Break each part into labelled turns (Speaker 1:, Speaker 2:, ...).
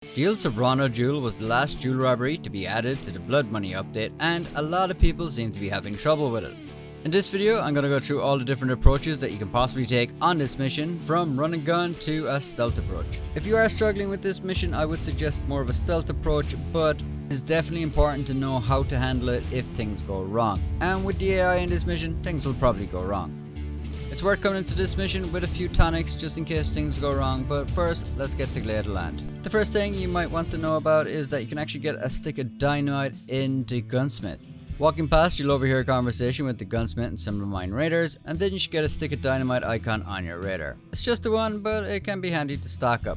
Speaker 1: The Il Sovrano jewel was the last jewel robbery to be added to the Blood Money update, and a lot of people seem to be having trouble with it. In this video, I'm going to go through all the different approaches that you can possibly take on this mission, from run and gun to a stealth approach. If you are struggling with this mission, I would suggest more of a stealth approach, but it's definitely important to know how to handle it if things go wrong. And with the AI in this mission, things will probably go wrong. It's worth coming into this mission with a few tonics just in case things go wrong, but first, let's get the lay of the land. The first thing you might want to know about is that you can actually get a stick of dynamite in the gunsmith. Walking past, you'll overhear a conversation with the gunsmith and some of the mine raiders, and then you should get a stick of dynamite icon on your radar. It's just the one, but it can be handy to stock up.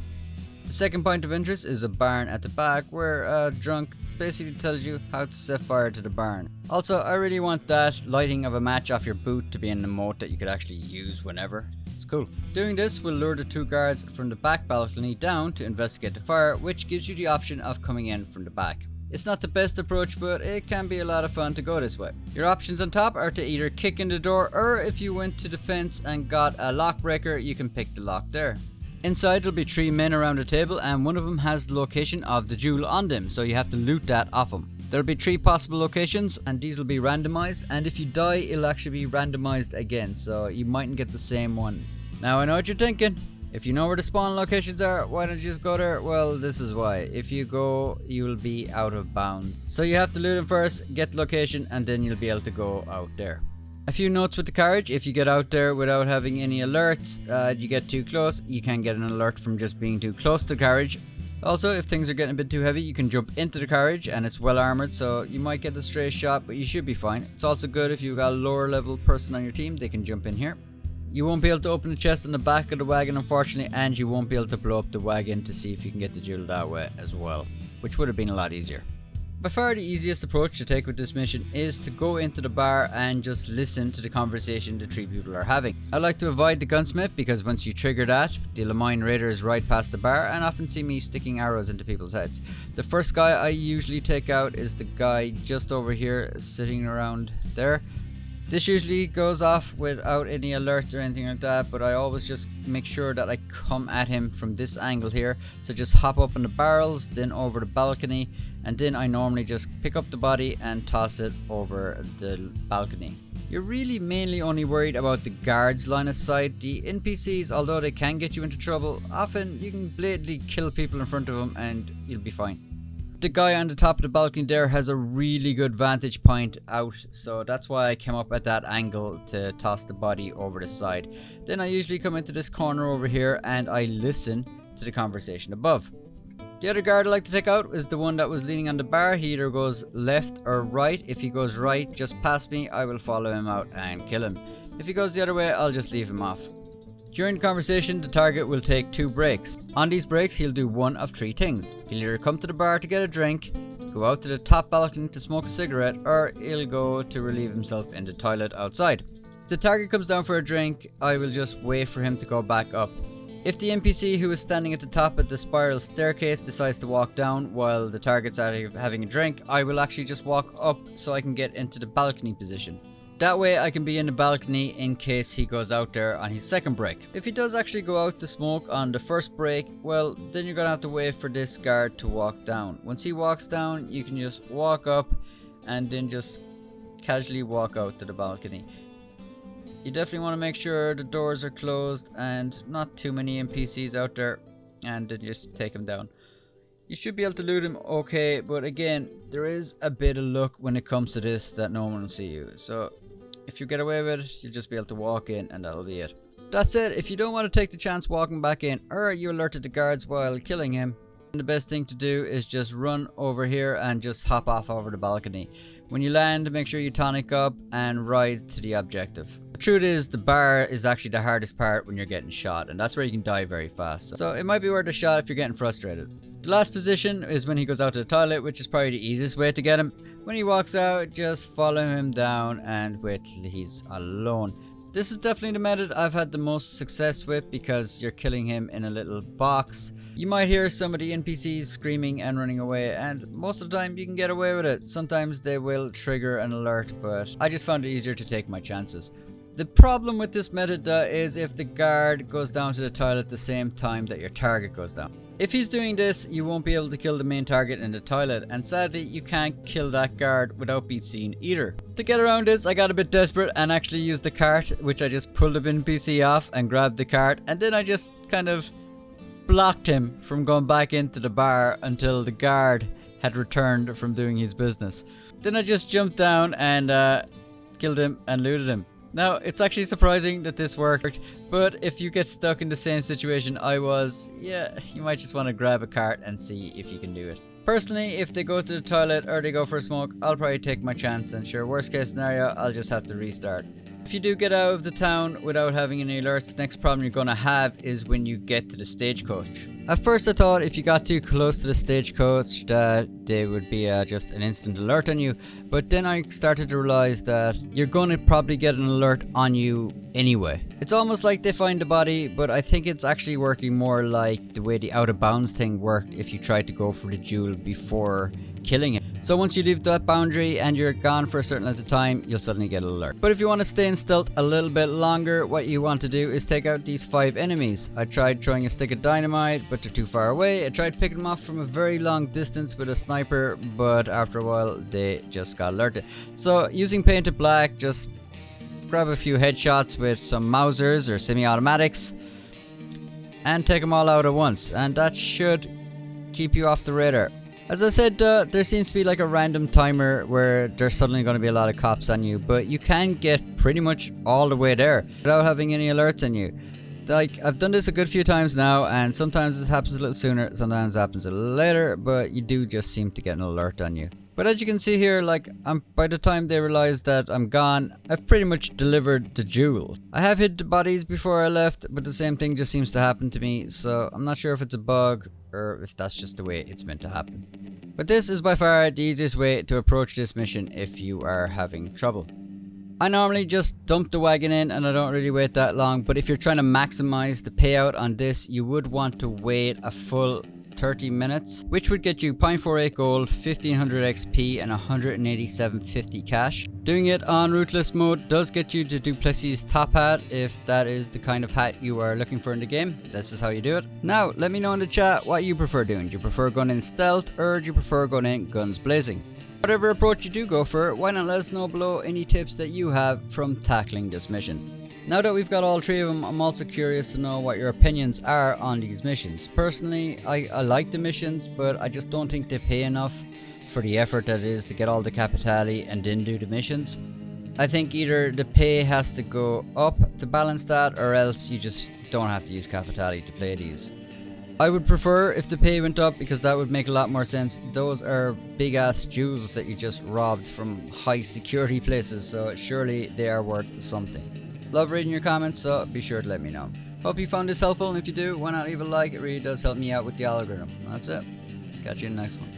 Speaker 1: The second point of interest is a barn at the back where a drunk basically tells you how to set fire to the barn. Also, I really want that lighting of a match off your boot to be an emote that you could actually use whenever. It's cool. Doing this will lure the two guards from the back balcony down to investigate the fire, which gives you the option of coming in from the back. It's not the best approach, but it can be a lot of fun to go this way. Your options on top are to either kick in the door, or if you went to the fence and got a lock breaker, you can pick the lock there. Inside, there'll be 3 men around a table, and one of them has the location of the jewel on them, so you have to loot that off them. There'll be 3 possible locations, and these will be randomized, and if you die, it'll actually be randomized again, so you mightn't get the same one. Now, I know what you're thinking. If you know where the spawn locations are, why don't you just go there? Well, this is why. If you go, you'll be out of bounds. So you have to loot them first, get the location, and then you'll be able to go out there. A few notes with the carriage: if you get out there without having any alerts, you get too close, you can get an alert from just being too close to the carriage. Also, if things are getting a bit too heavy, you can jump into the carriage, and it's well armored, so you might get a stray shot, but you should be fine. It's also good if you've got a lower level person on your team, they can jump in here. You won't be able to open the chest on the back of the wagon, unfortunately, and you won't be able to blow up the wagon to see if you can get the jewel that way as well, which would have been a lot easier. By far the easiest approach to take with this mission is to go into the bar and just listen to the conversation the 3 people are having. I like to avoid the gunsmith because once you trigger that, the mine raiders ride past the bar and often see me sticking arrows into people's heads. The first guy I usually take out is the guy just over here sitting around there. This usually goes off without any alerts or anything like that, but I always just make sure that I come at him from this angle here. So just hop up on the barrels, then over the balcony, and then I normally just pick up the body and toss it over the balcony. You're really mainly only worried about the guards' line of sight. The NPCs, although they can get you into trouble, often you can blatantly kill people in front of them and you'll be fine. The guy on the top of the balcony there has a really good vantage point out, so that's why I came up at that angle to toss the body over the side. Then I usually come into this corner over here and I listen to the conversation above. The other guard I like to take out is the one that was leaning on the bar. He either goes left or right. If he goes right, just past me, I will follow him out and kill him. If he goes the other way, I'll just leave him off. During the conversation, the target will take 2 breaks. On these breaks, he'll do one of 3 things. He'll either come to the bar to get a drink, go out to the top balcony to smoke a cigarette, or he'll go to relieve himself in the toilet outside. If the target comes down for a drink, I will just wait for him to go back up. If the NPC who is standing at the top of the spiral staircase decides to walk down while the target's out having a drink, I will actually just walk up so I can get into the balcony position. That way I can be in the balcony in case he goes out there on his second break. If he does actually go out to smoke on the first break, well, then you're gonna have to wait for this guard to walk down. Once he walks down, you can just walk up and then just casually walk out to the balcony. You definitely want to make sure the doors are closed and not too many NPCs out there, and then just take him down. You should be able to loot him okay, but again, there is a bit of luck when it comes to this that no one will see you. So if you get away with it, you'll just be able to walk in and that'll be it. That said, if you don't want to take the chance walking back in, or you alerted the guards while killing him, the best thing to do is just run over here and just hop off over the balcony. When you land, make sure you tonic up and ride to the objective. The truth is, the bar is actually the hardest part when you're getting shot, and that's where you can die very fast. So it might be worth a shot if you're getting frustrated. The last position is when he goes out to the toilet, which is probably the easiest way to get him. When he walks out, just follow him down and wait till he's alone. This is definitely the method I've had the most success with because you're killing him in a little box. You might hear some of the NPCs screaming and running away, and most of the time you can get away with it. Sometimes they will trigger an alert, but I just found it easier to take my chances. The problem with this method is if the guard goes down to the toilet at the same time that your target goes down. If he's doing this, you won't be able to kill the main target in the toilet, and sadly you can't kill that guard without being seen either. To get around this, I got a bit desperate and actually used the cart, which I just pulled the bin PC off and grabbed the cart, and then I just kind of blocked him from going back into the bar until the guard had returned from doing his business. Then I just jumped down and killed him and looted him. Now, it's actually surprising that this worked, but if you get stuck in the same situation I was, yeah, you might just want to grab a cart and see if you can do it. Personally, if they go to the toilet or they go for a smoke, I'll probably take my chance, and sure, worst case scenario, I'll just have to restart. If you do get out of the town without having any alerts, the next problem you're going to have is when you get to the stagecoach. At first I thought if you got too close to the stagecoach that there would be just an instant alert on you, but then I started to realize that you're going to probably get an alert on you anyway. It's almost like they find the body, but I think it's actually working more like the way the out of bounds thing worked if you tried to go for the jewel before killing it. So once you leave that boundary and you're gone for a certain length of time, you'll suddenly get an alert. But if you want to stay in stealth a little bit longer, what you want to do is take out these 5 enemies. I tried throwing a stick of dynamite, but they're too far away. I tried picking them off from a very long distance with a sniper, but after a while they just got alerted. So using painted black, just grab a few headshots with some Mausers or semi-automatics and take them all out at once, and that should keep you off the radar. As I said, there seems to be like a random timer where there's suddenly going to be a lot of cops on you, but you can get pretty much all the way there without having any alerts on you. Like, I've done this a good few times now, and sometimes it happens a little sooner, sometimes it happens a little later, but you do just seem to get an alert on you. But as you can see here, like, by the time they realize that I'm gone, I've pretty much delivered the jewel. I have hid the bodies before I left, but the same thing just seems to happen to me, so I'm not sure if it's a bug or if that's just the way it's meant to happen. But this is by far the easiest way to approach this mission if you are having trouble. I normally just dump the wagon in and I don't really wait that long, but if you're trying to maximize the payout on this, you would want to wait a full 30 minutes, which would get you 0.48 gold, 1500 XP and 187.50 cash. Doing it on Ruthless mode does get you the Duplessis top hat if that is the kind of hat you are looking for in the game. This is how you do it. Now, let me know in the chat what you prefer doing. Do you prefer going in stealth or do you prefer going in guns blazing? Whatever approach you do go for, why not let us know below any tips that you have from tackling this mission. Now that we've got all 3 of them, I'm also curious to know what your opinions are on these missions. Personally, I like the missions, but I just don't think they pay enough for the effort that it is to get all the capitali and then do the missions. I think either the pay has to go up to balance that, or else you just don't have to use capitali to play these. I would prefer if the pay went up because that would make a lot more sense. Those are big ass jewels that you just robbed from high security places, so surely they are worth something. Love reading your comments, so be sure to let me know. Hope you found this helpful, and if you do, why not leave a like? It really does help me out with the algorithm. That's it. Catch you in the next one.